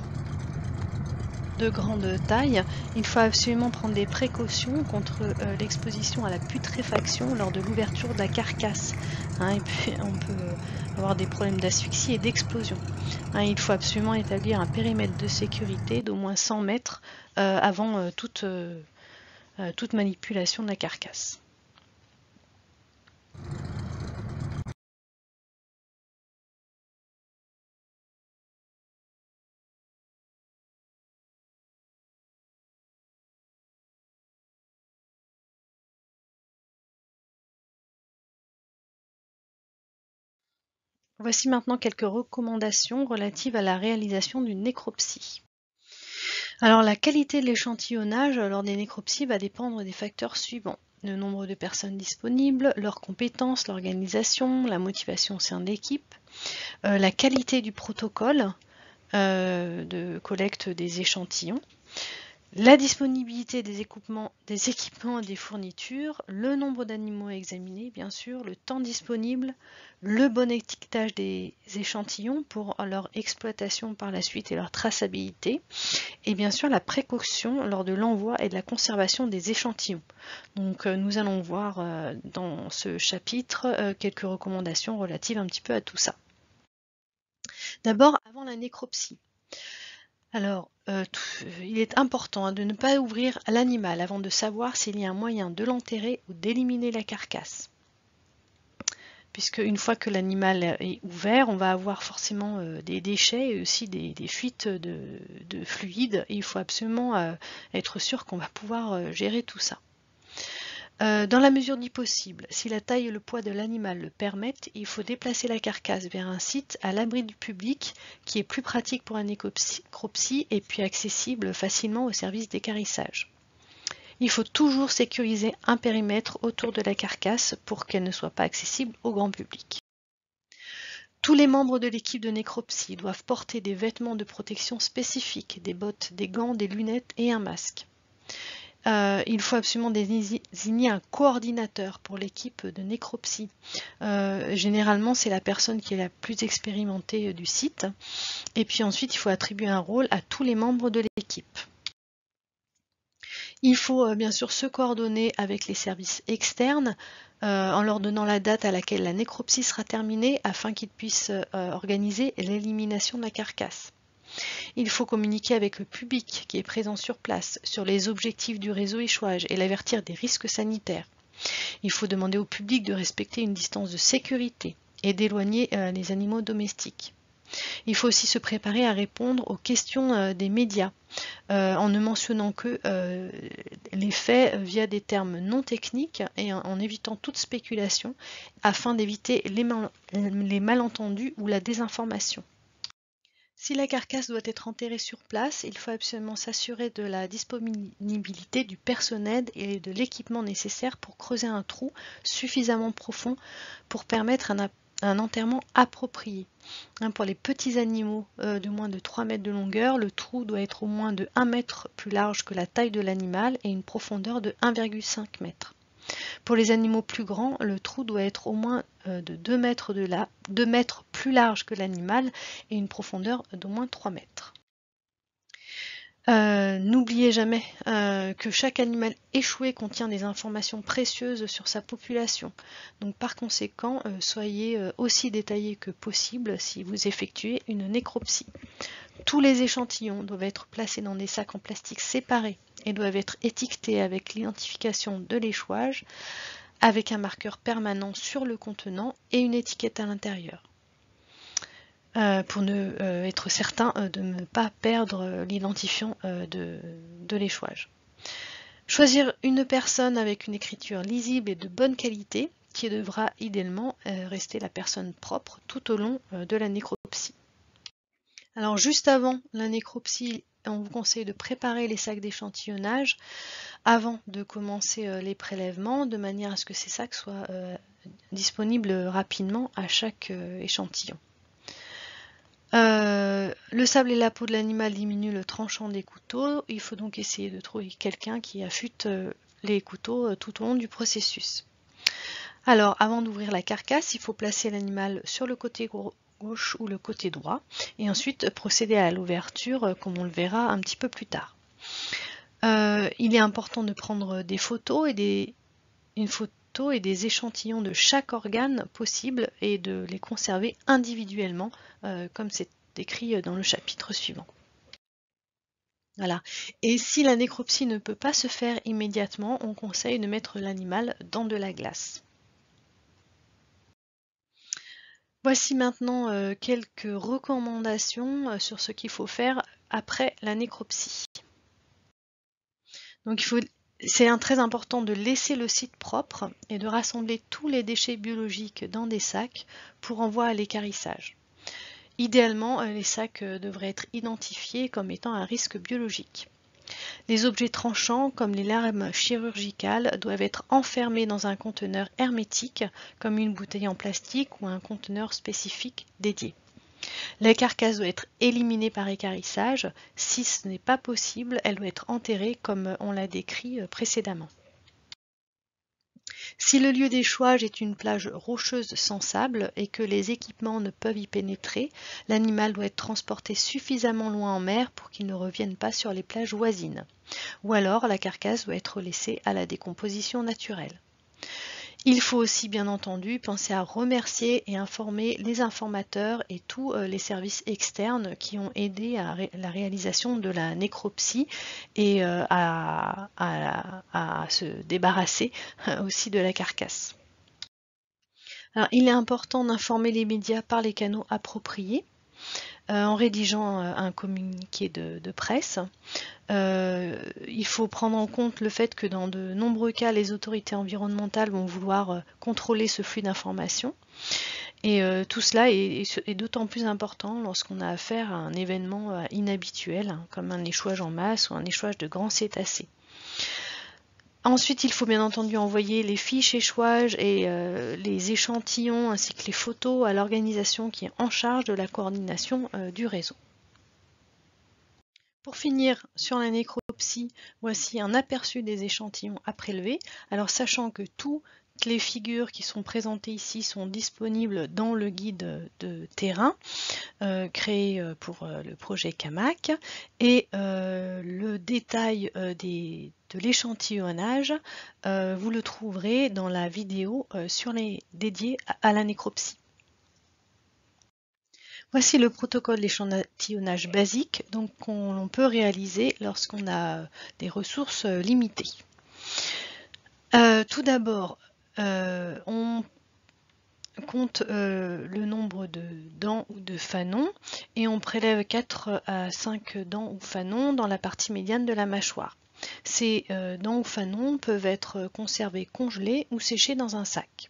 de grande taille, il faut absolument prendre des précautions contre l'exposition à la putréfaction lors de l'ouverture de la carcasse. Et puis on peut avoir des problèmes d'asphyxie et d'explosion. Il faut absolument établir un périmètre de sécurité d'au moins 100 mètres avant toute manipulation de la carcasse. Voici maintenant quelques recommandations relatives à la réalisation d'une nécropsie. Alors la qualité de l'échantillonnage lors des nécropsies va dépendre des facteurs suivants. Le nombre de personnes disponibles, leurs compétences, l'organisation, la motivation au sein de l'équipe, la qualité du protocole de collecte des échantillons, la disponibilité des équipements et des fournitures, le nombre d'animaux à examiner, bien sûr, le temps disponible, le bon étiquetage des échantillons pour leur exploitation par la suite et leur traçabilité, et bien sûr la précaution lors de l'envoi et de la conservation des échantillons. Donc nous allons voir dans ce chapitre quelques recommandations relatives un petit peu à tout ça. D'abord, avant la nécropsie. Alors, il est important de ne pas ouvrir l'animal avant de savoir s'il y a un moyen de l'enterrer ou d'éliminer la carcasse. Puisque une fois que l'animal est ouvert, on va avoir forcément des déchets et aussi des fuites de fluides. Et il faut absolument être sûr qu'on va pouvoir gérer tout ça. Dans la mesure du possible, si la taille et le poids de l'animal le permettent, il faut déplacer la carcasse vers un site à l'abri du public qui est plus pratique pour un nécropsie et puis accessible facilement au service d'équarrissage. Il faut toujours sécuriser un périmètre autour de la carcasse pour qu'elle ne soit pas accessible au grand public. Tous les membres de l'équipe de nécropsie doivent porter des vêtements de protection spécifiques, des bottes, des gants, des lunettes et un masque. Il faut absolument désigner un coordinateur pour l'équipe de nécropsie. Généralement, c'est la personne qui est la plus expérimentée du site. Et puis ensuite, il faut attribuer un rôle à tous les membres de l'équipe. Il faut bien sûr se coordonner avec les services externes en leur donnant la date à laquelle la nécropsie sera terminée afin qu'ils puissent organiser l'élimination de la carcasse. Il faut communiquer avec le public qui est présent sur place sur les objectifs du réseau échouage et l'avertir des risques sanitaires. Il faut demander au public de respecter une distance de sécurité et d'éloigner les animaux domestiques. Il faut aussi se préparer à répondre aux questions des médias en ne mentionnant que les faits via des termes non techniques et en évitant toute spéculation afin d'éviter les malentendus ou la désinformation. Si la carcasse doit être enterrée sur place, il faut absolument s'assurer de la disponibilité du personnel et de l'équipement nécessaire pour creuser un trou suffisamment profond pour permettre un enterrement approprié. Pour les petits animaux de moins de 3 mètres de longueur, le trou doit être au moins de 1 mètre plus large que la taille de l'animal et une profondeur de 1,5 mètre. Pour les animaux plus grands, le trou doit être au moins de 2 mètres plus large que l'animal et une profondeur d'au moins 3 mètres. N'oubliez jamais que chaque animal échoué contient des informations précieuses sur sa population. Donc par conséquent, soyez aussi détaillé que possible si vous effectuez une nécropsie. Tous les échantillons doivent être placés dans des sacs en plastique séparés et doivent être étiquetés avec l'identification de l'échouage, avec un marqueur permanent sur le contenant et une étiquette à l'intérieur. Pour être certain de ne pas perdre l'identifiant de l'échouage. Choisir une personne avec une écriture lisible et de bonne qualité qui devra idéalement rester la personne propre tout au long de la nécropsie. Alors juste avant la nécropsie, on vous conseille de préparer les sacs d'échantillonnage avant de commencer les prélèvements de manière à ce que ces sacs soient disponibles rapidement à chaque échantillon. Le sable et la peau de l'animal diminuent le tranchant des couteaux. Il faut donc essayer de trouver quelqu'un qui affûte les couteaux tout au long du processus. Alors, avant d'ouvrir la carcasse, il faut placer l'animal sur le côté gauche ou le côté droit et ensuite procéder à l'ouverture comme on le verra un petit peu plus tard. Il est important de prendre des photos et des échantillons de chaque organe possible et de les conserver individuellement comme c'est écrit dans le chapitre suivant. Voilà. Et si la nécropsie ne peut pas se faire immédiatement, on conseille de mettre l'animal dans de la glace. Voici maintenant quelques recommandations sur ce qu'il faut faire après la nécropsie. Donc c'est très important de laisser le site propre et de rassembler tous les déchets biologiques dans des sacs pour envoi à l'équarrissage. Idéalement, les sacs devraient être identifiés comme étant un risque biologique. Les objets tranchants, comme les lames chirurgicales, doivent être enfermés dans un conteneur hermétique, comme une bouteille en plastique ou un conteneur spécifique dédié. La carcasse doit être éliminée par équarrissage. Si ce n'est pas possible, elle doit être enterrée comme on l'a décrit précédemment. Si le lieu d'échouage est une plage rocheuse sans sable et que les équipements ne peuvent y pénétrer, l'animal doit être transporté suffisamment loin en mer pour qu'il ne revienne pas sur les plages voisines. Ou alors la carcasse doit être laissée à la décomposition naturelle. Il faut aussi bien entendu penser à remercier et informer les informateurs et tous les services externes qui ont aidé à la réalisation de la nécropsie et à se débarrasser aussi de la carcasse. Alors, il est important d'informer les médias par les canaux appropriés. en rédigeant un communiqué de presse. Il faut prendre en compte le fait que dans de nombreux cas, les autorités environnementales vont vouloir contrôler ce flux d'informations. Et tout cela est d'autant plus important lorsqu'on a affaire à un événement inhabituel, hein, comme un échouage en masse ou un échouage de grands cétacés. Ensuite, il faut bien entendu envoyer les fiches échouage et les échantillons ainsi que les photos à l'organisation qui est en charge de la coordination du réseau. Pour finir sur la nécropsie, voici un aperçu des échantillons à prélever. Alors sachant que toutes les figures qui sont présentées ici sont disponibles dans le guide de terrain créé pour le projet CAMAC et le détail de l'échantillonnage, vous le trouverez dans la vidéo dédiée à la nécropsie. Voici le protocole d'échantillonnage basique qu'on peut réaliser lorsqu'on a des ressources limitées. Tout d'abord, on compte le nombre de dents ou de fanons et on prélève 4 à 5 dents ou fanons dans la partie médiane de la mâchoire. Ces dents ou fanons peuvent être conservés congelés ou séchés dans un sac.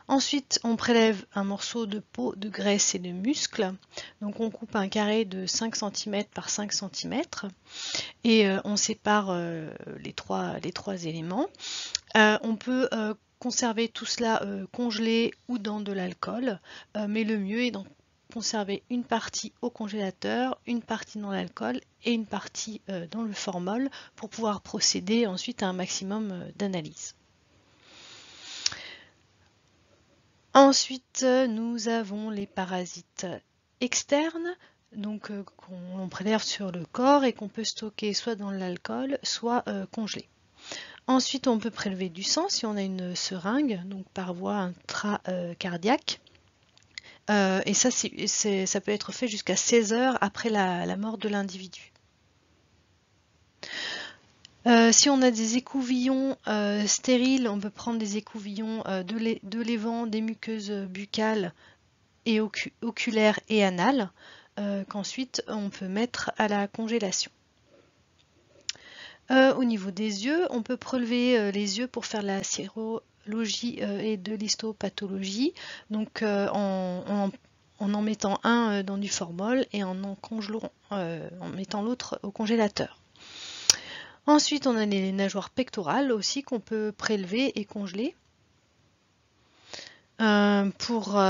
Ensuite, on prélève un morceau de peau, de graisse et de muscle. Donc on coupe un carré de 5 cm par 5 cm et on sépare les trois éléments. On peut conserver tout cela congelé ou dans de l'alcool, mais le mieux est d'en conserver une partie au congélateur, une partie dans l'alcool et une partie dans le formol pour pouvoir procéder ensuite à un maximum d'analyse. Ensuite, nous avons les parasites externes, donc qu'on prélève sur le corps et qu'on peut stocker soit dans l'alcool, soit congelé. Ensuite, on peut prélever du sang si on a une seringue, donc par voie intracardiaque. Et ça, ça peut être fait jusqu'à 16 heures après la mort de l'individu. Si on a des écouvillons stériles, on peut prendre des écouvillons de l'évent, des muqueuses buccales et oculaires et anales, qu'ensuite on peut mettre à la congélation. Au niveau des yeux, on peut prélever les yeux pour faire la sérologie et de l'histopathologie, donc en mettant un dans du formol et en mettant l'autre au congélateur. Ensuite, on a les nageoires pectorales aussi qu'on peut prélever et congeler pour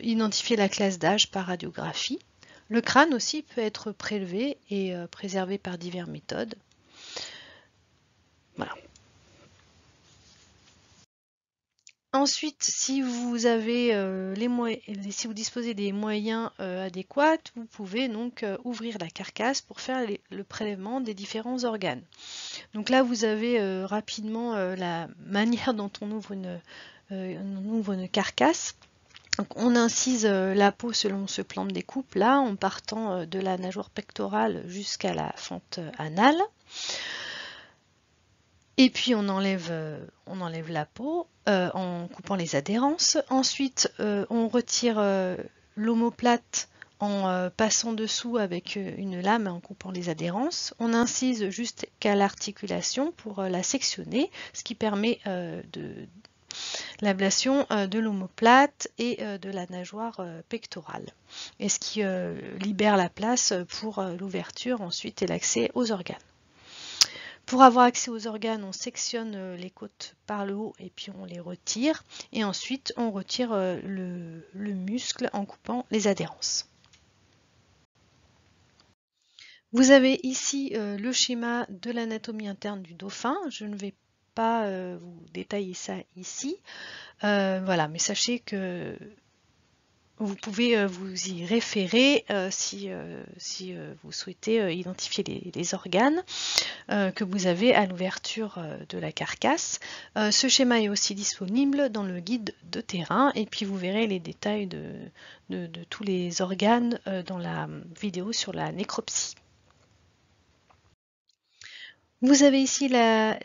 identifier la classe d'âge par radiographie. Le crâne aussi peut être prélevé et préservé par diverses méthodes. Voilà. Ensuite, si vous avez si vous disposez des moyens adéquats, vous pouvez donc ouvrir la carcasse pour faire le prélèvement des différents organes. Donc là, vous avez rapidement la manière dont on ouvre une carcasse. Donc, on incise la peau selon ce plan de découpe là, en partant de la nageoire pectorale jusqu'à la fente anale. Et puis on enlève la peau en coupant les adhérences. Ensuite, on retire l'omoplate en passant dessous avec une lame en coupant les adhérences. On incise jusqu'à l'articulation pour la sectionner, ce qui permet l'ablation de l'omoplate et de la nageoire pectorale, et ce qui libère la place pour l'ouverture ensuite et l'accès aux organes. Pour avoir accès aux organes, on sectionne les côtes par le haut et puis on les retire. Et ensuite, on retire le muscle en coupant les adhérences. Vous avez ici le schéma de l'anatomie interne du dauphin. Je ne vais pas vous détailler ça ici. Voilà, mais sachez que vous pouvez vous y référer si vous souhaitez identifier les organes que vous avez à l'ouverture de la carcasse. Ce schéma est aussi disponible dans le guide de terrain et puis vous verrez les détails de tous les organes dans la vidéo sur la nécropsie. Vous avez ici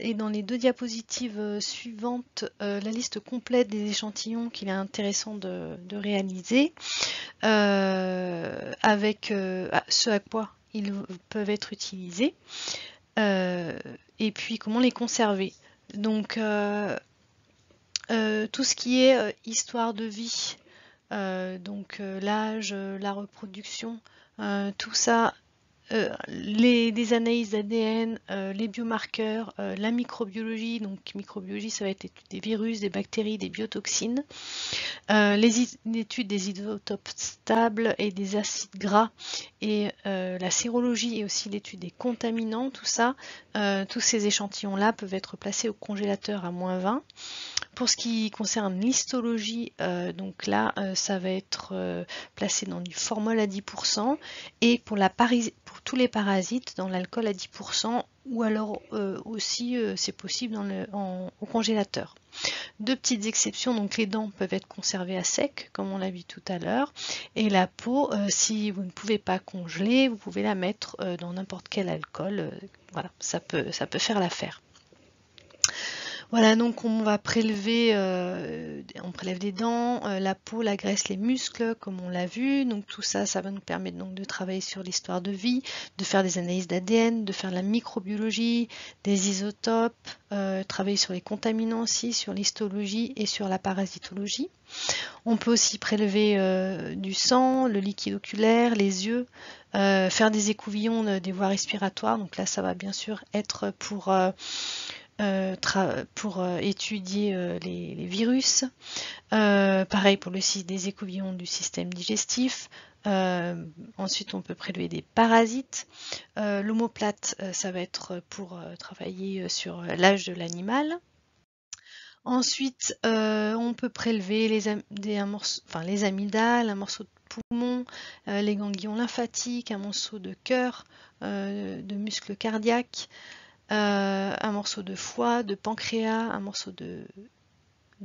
et dans les deux diapositives suivantes la liste complète des échantillons qu'il est intéressant de réaliser, avec ce à quoi ils peuvent être utilisés, et puis comment les conserver. Donc tout ce qui est histoire de vie, donc l'âge, la reproduction, tout ça, des analyses d'ADN, les biomarqueurs, la microbiologie, donc microbiologie ça va être des virus, des bactéries, des biotoxines, l'étude des isotopes stables et des acides gras, et la sérologie et aussi l'étude des contaminants, tout ça, tous ces échantillons-là peuvent être placés au congélateur à -20. Pour ce qui concerne l'histologie, donc là, ça va être placé dans du formol à 10%, et pour tous les parasites, dans l'alcool à 10%, ou alors aussi, c'est possible au congélateur. Deux petites exceptions, donc les dents peuvent être conservées à sec, comme on l'a vu tout à l'heure, et la peau, si vous ne pouvez pas congeler, vous pouvez la mettre dans n'importe quel alcool, voilà, ça peut faire l'affaire. Voilà, donc on va prélever, on prélève des dents, la peau, la graisse, les muscles, comme on l'a vu. Donc tout ça, ça va nous permettre donc de travailler sur l'histoire de vie, de faire des analyses d'ADN, de faire de la microbiologie, des isotopes, travailler sur les contaminants aussi, sur l'histologie et sur la parasitologie. On peut aussi prélever du sang, le liquide oculaire, les yeux, faire des écouvillons des voies respiratoires. Donc là, ça va bien sûr être pour étudier les virus. Pareil pour des écouvillons du système digestif. Ensuite, on peut prélever des parasites. L'omoplate, ça va être pour travailler sur l'âge de l'animal. Ensuite, on peut prélever les amygdales, un morceau de poumon, les ganglions lymphatiques, un morceau de cœur, de muscle cardiaque, un morceau de foie, de pancréas, un morceau de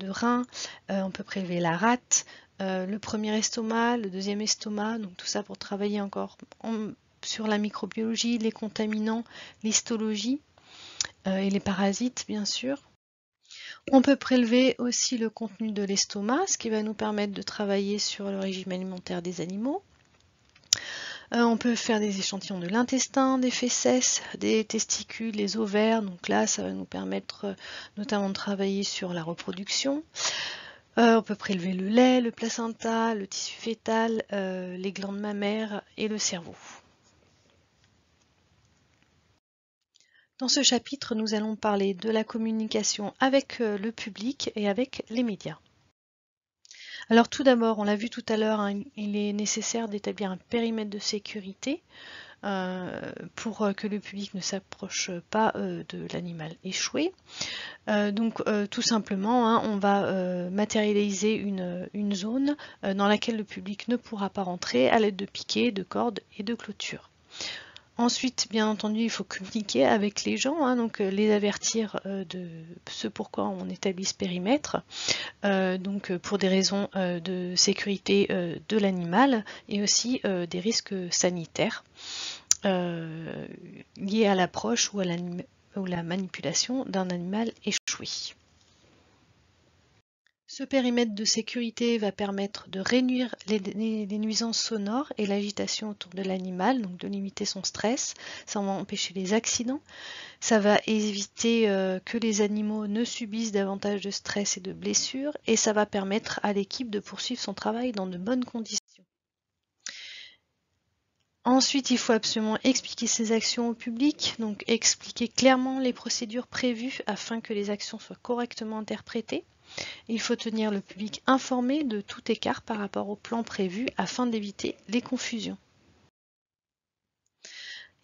rein, on peut prélever la rate, le premier estomac, le deuxième estomac, donc tout ça pour travailler encore sur la microbiologie, les contaminants, l'histologie et les parasites bien sûr. On peut prélever aussi le contenu de l'estomac, ce qui va nous permettre de travailler sur le régime alimentaire des animaux. On peut faire des échantillons de l'intestin, des fesses, des testicules, des ovaires. Donc là, ça va nous permettre notamment de travailler sur la reproduction. On peut prélever le lait, le placenta, le tissu fœtal, les glandes mammaires et le cerveau. Dans ce chapitre, nous allons parler de la communication avec le public et avec les médias. Alors tout d'abord, on l'a vu tout à l'heure, hein, il est nécessaire d'établir un périmètre de sécurité pour que le public ne s'approche pas de l'animal échoué. Donc tout simplement, hein, on va matérialiser une zone dans laquelle le public ne pourra pas rentrer à l'aide de piquets, de cordes et de clôtures. Ensuite, bien entendu, il faut communiquer avec les gens, hein, donc les avertir de ce pourquoi on établit ce périmètre, donc pour des raisons de sécurité de l'animal et aussi des risques sanitaires liés à l'approche ou à la manipulation d'un animal échoué. Ce périmètre de sécurité va permettre de réduire les nuisances sonores et l'agitation autour de l'animal, donc de limiter son stress. Ça va empêcher les accidents. Ça va éviter que les animaux ne subissent davantage de stress et de blessures. Et ça va permettre à l'équipe de poursuivre son travail dans de bonnes conditions. Ensuite, il faut absolument expliquer ses actions au public, donc expliquer clairement les procédures prévues afin que les actions soient correctement interprétées. Il faut tenir le public informé de tout écart par rapport au plan prévu afin d'éviter les confusions.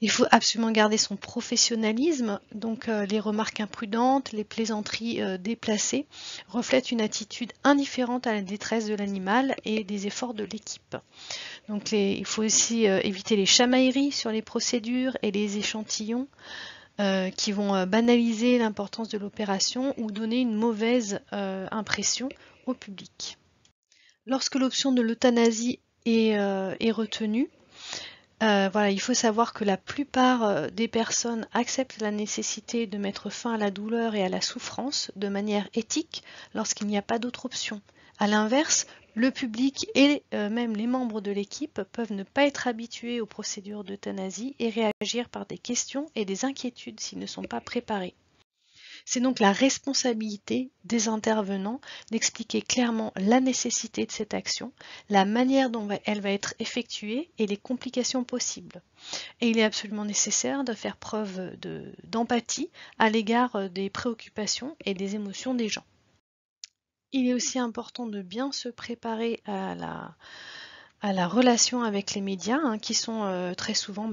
Il faut absolument garder son professionnalisme, donc les remarques imprudentes, les plaisanteries déplacées reflètent une attitude indifférente à la détresse de l'animal et des efforts de l'équipe. Donc il faut aussi éviter les chamailleries sur les procédures et les échantillons qui vont banaliser l'importance de l'opération ou donner une mauvaise impression au public. Lorsque l'option de l'euthanasie est retenue, Voilà, il faut savoir que la plupart des personnes acceptent la nécessité de mettre fin à la douleur et à la souffrance de manière éthique lorsqu'il n'y a pas d'autre option. À l'inverse, le public et même les membres de l'équipe peuvent ne pas être habitués aux procédures d'euthanasie et réagir par des questions et des inquiétudes s'ils ne sont pas préparés. C'est donc la responsabilité des intervenants d'expliquer clairement la nécessité de cette action, la manière dont elle va être effectuée et les complications possibles. Et il est absolument nécessaire de faire preuve d'empathie à l'égard des préoccupations et des émotions des gens. Il est aussi important de bien se préparer à la relation avec les médias, qui sont très souvent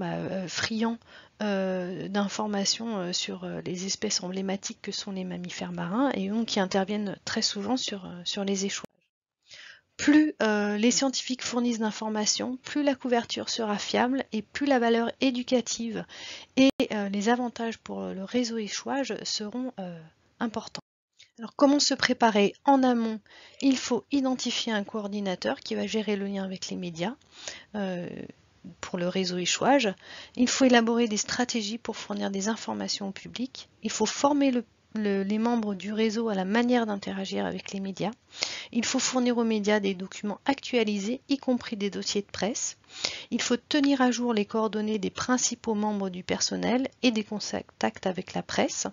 friands d'informations sur les espèces emblématiques que sont les mammifères marins et donc qui interviennent très souvent sur les échouages. Plus les scientifiques fournissent d'informations, plus la couverture sera fiable et plus la valeur éducative et les avantages pour le réseau échouage seront importants. Alors, comment se préparer en amont? Il faut identifier un coordinateur qui va gérer le lien avec les médias pour le réseau échouage. Il faut élaborer des stratégies pour fournir des informations au public. Il faut former les membres du réseau à la manière d'interagir avec les médias. Il faut fournir aux médias des documents actualisés, y compris des dossiers de presse. Il faut tenir à jour les coordonnées des principaux membres du personnel et des contacts avec la presse.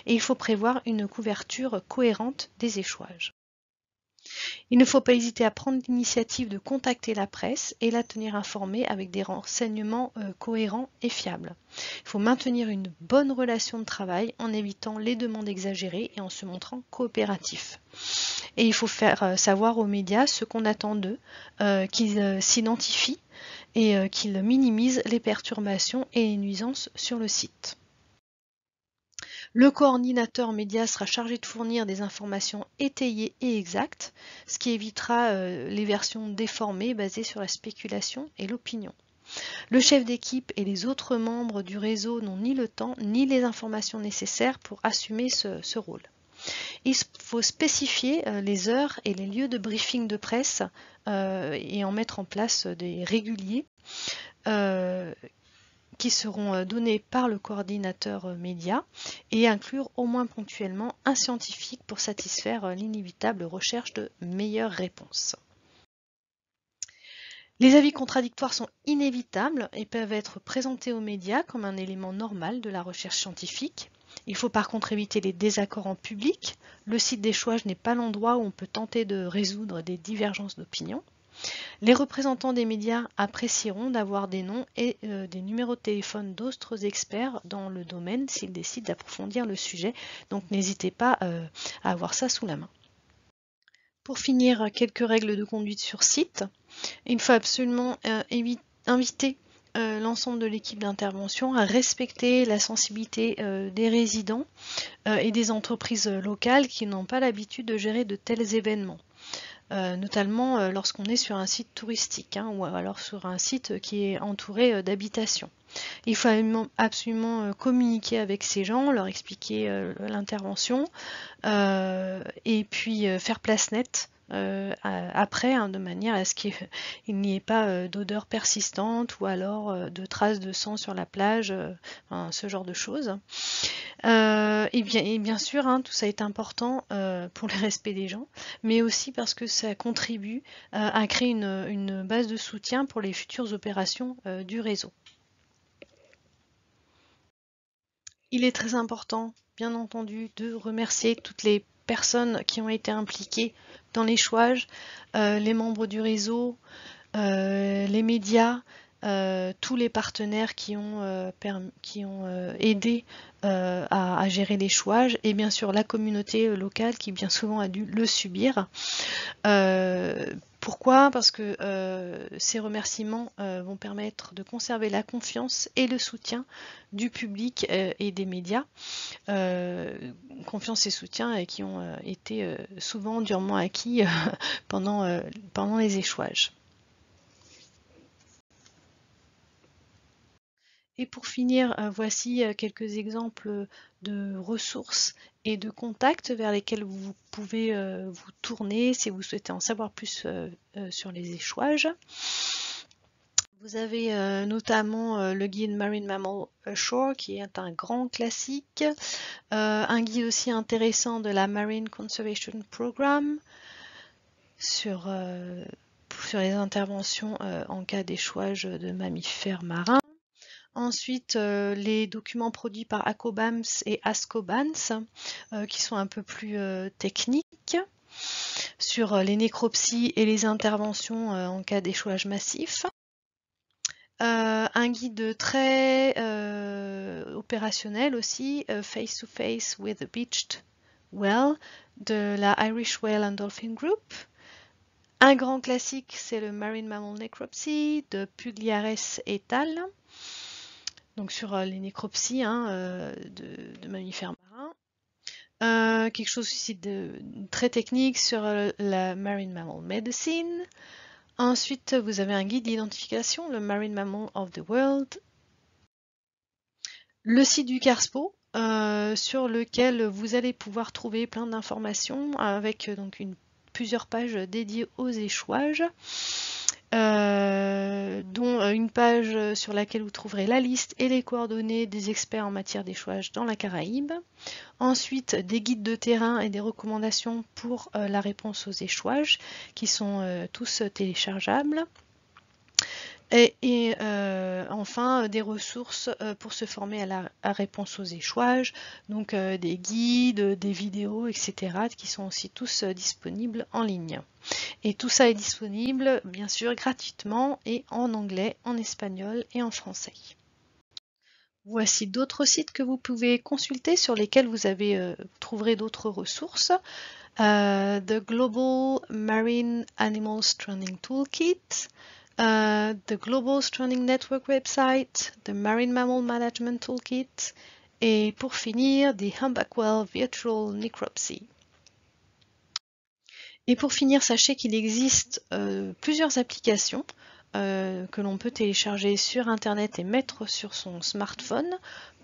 Et il faut prévoir une couverture cohérente des échouages. Il ne faut pas hésiter à prendre l'initiative de contacter la presse et la tenir informée avec des renseignements cohérents et fiables. Il faut maintenir une bonne relation de travail en évitant les demandes exagérées et en se montrant coopératif. Et il faut faire savoir aux médias ce qu'on attend d'eux, qu'ils s'identifient et qu'ils minimisent les perturbations et les nuisances sur le site. Le coordinateur média sera chargé de fournir des informations étayées et exactes, ce qui évitera les versions déformées basées sur la spéculation et l'opinion. Le chef d'équipe et les autres membres du réseau n'ont ni le temps ni les informations nécessaires pour assumer ce rôle. Il faut spécifier les heures et les lieux de briefing de presse et en mettre en place des réguliers qui seront donnés par le coordinateur média et inclure au moins ponctuellement un scientifique pour satisfaire l'inévitable recherche de meilleures réponses. Les avis contradictoires sont inévitables et peuvent être présentés aux médias comme un élément normal de la recherche scientifique. Il faut par contre éviter les désaccords en public. Le site d'échouage n'est pas l'endroit où on peut tenter de résoudre des divergences d'opinion. Les représentants des médias apprécieront d'avoir des noms et des numéros de téléphone d'autres experts dans le domaine s'ils décident d'approfondir le sujet. Donc n'hésitez pas à avoir ça sous la main. Pour finir, quelques règles de conduite sur site. Il faut absolument inviter l'ensemble de l'équipe d'intervention à respecter la sensibilité des résidents et des entreprises locales qui n'ont pas l'habitude de gérer de tels événements. Notamment lorsqu'on est sur un site touristique ou alors sur un site qui est entouré d'habitations. Il faut absolument communiquer avec ces gens, leur expliquer l'intervention et puis faire place nette après, de manière à ce qu'il n'y ait pas d'odeur persistante ou alors de traces de sang sur la plage, ce genre de choses. Et bien sûr, tout ça est important pour le respect des gens, mais aussi parce que ça contribue à créer une base de soutien pour les futures opérations du réseau. Il est très important, bien entendu, de remercier toutes les personnes qui ont été impliquées dans l'échouage, les membres du réseau, les médias, tous les partenaires qui ont aidé à gérer l'échouage et bien sûr la communauté locale qui bien souvent a dû le subir. Pourquoi? Parce que ces remerciements vont permettre de conserver la confiance et le soutien du public et des médias. Confiance et soutien qui ont été souvent durement acquis pendant les échouages. Et pour finir, voici quelques exemples de ressources et de contacts vers lesquels vous pouvez vous tourner si vous souhaitez en savoir plus sur les échouages. Vous avez notamment le guide Marine Mammal Ashore qui est un grand classique, un guide aussi intéressant de la Marine Conservation Program sur les interventions en cas d'échouage de mammifères marins. Ensuite, les documents produits par Acobams et Ascobans qui sont un peu plus techniques sur les nécropsies et les interventions en cas d'échouage massif. Un guide très opérationnel aussi, Face to Face with a Beached Whale de la Irish Whale and Dolphin Group. Un grand classique, c'est le Marine Mammal Necropsy de Pugliares et al. Donc sur les nécropsies de mammifères marins. Quelque chose aussi de très technique sur la Marine Mammal Medicine. Ensuite, vous avez un guide d'identification, le Marine Mammal of the World. Le site du CARSPO, sur lequel vous allez pouvoir trouver plein d'informations avec donc plusieurs pages dédiées aux échouages, dont une page sur laquelle vous trouverez la liste et les coordonnées des experts en matière d'échouage dans la Caraïbe. Ensuite, des guides de terrain et des recommandations pour la réponse aux échouages qui sont tous téléchargeables. Et enfin, des ressources pour se former à la réponse aux échouages, donc des guides, des vidéos, etc., qui sont aussi tous disponibles en ligne. Et tout ça est disponible, bien sûr, gratuitement et en anglais, en espagnol et en français. Voici d'autres sites que vous pouvez consulter sur lesquels vous trouverez d'autres ressources. The Global Marine Animal Stranding Toolkit, the Global Stranding Network website, the Marine Mammal Management Toolkit, et pour finir, the Humpback Whale Virtual Necropsy. Et pour finir, sachez qu'il existe plusieurs applications que l'on peut télécharger sur Internet et mettre sur son smartphone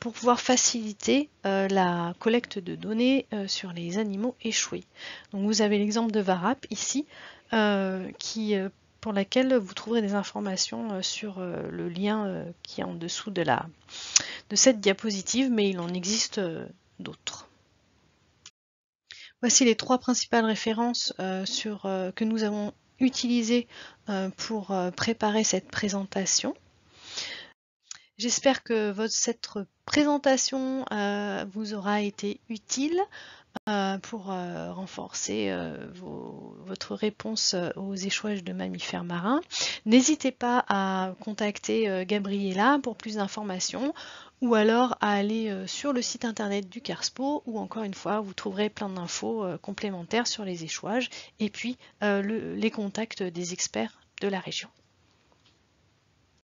pour pouvoir faciliter la collecte de données sur les animaux échoués. Donc vous avez l'exemple de Varap ici, pour laquelle vous trouverez des informations sur le lien qui est en dessous de cette diapositive, mais il en existe d'autres. Voici les trois principales références que nous avons utilisées pour préparer cette présentation. J'espère que cette présentation vous aura été utile pour renforcer votre réponse aux échouages de mammifères marins. N'hésitez pas à contacter Gabriella pour plus d'informations ou alors à aller sur le site internet du CARSPO où encore une fois vous trouverez plein d'infos complémentaires sur les échouages et puis les contacts des experts de la région.